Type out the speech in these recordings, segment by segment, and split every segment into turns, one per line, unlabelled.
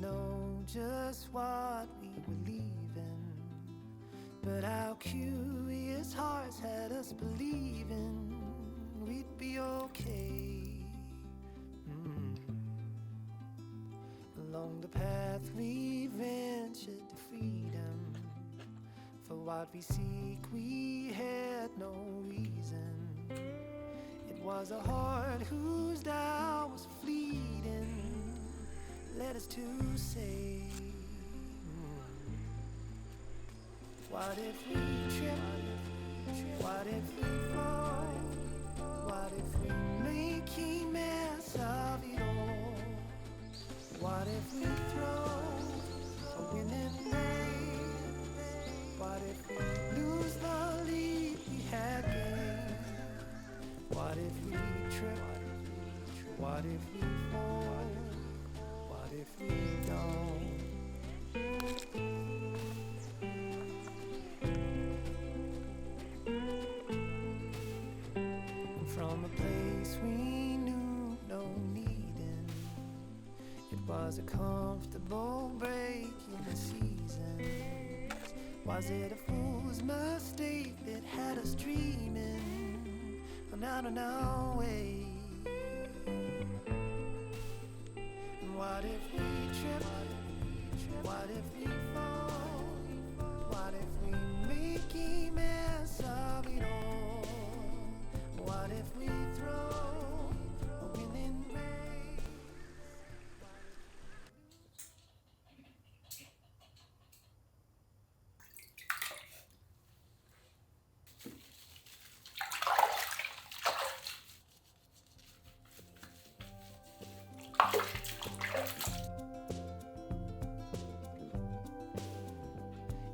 know just what we were leaving, but our curious hearts had us believing we'd be okay. Along the path we ventured to freedom. For what we seek we had no reason. It was a heart whose doubt was fleeting, led us to say, what if we trip? What if we fall? What if we make a mess of it all? What if we throw a winning race? What if we lose the lead we had gained? What if we trip? What if we fall? What if we don't? From a place we knew no needing, it was a comfortable break in the season. Was it a fool's mistake that had us dreaming out on our way? And what if we trip? What if we fall? What if we make a mess of it all? What if we throw a winning race?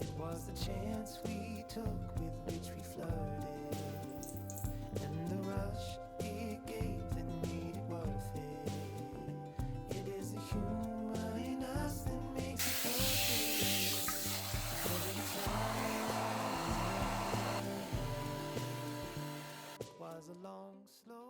It was the chance we took with which we flirted, and the rush it gave that made it worth it. It is the humor in us that makes it perfect. Every time it was a long, slow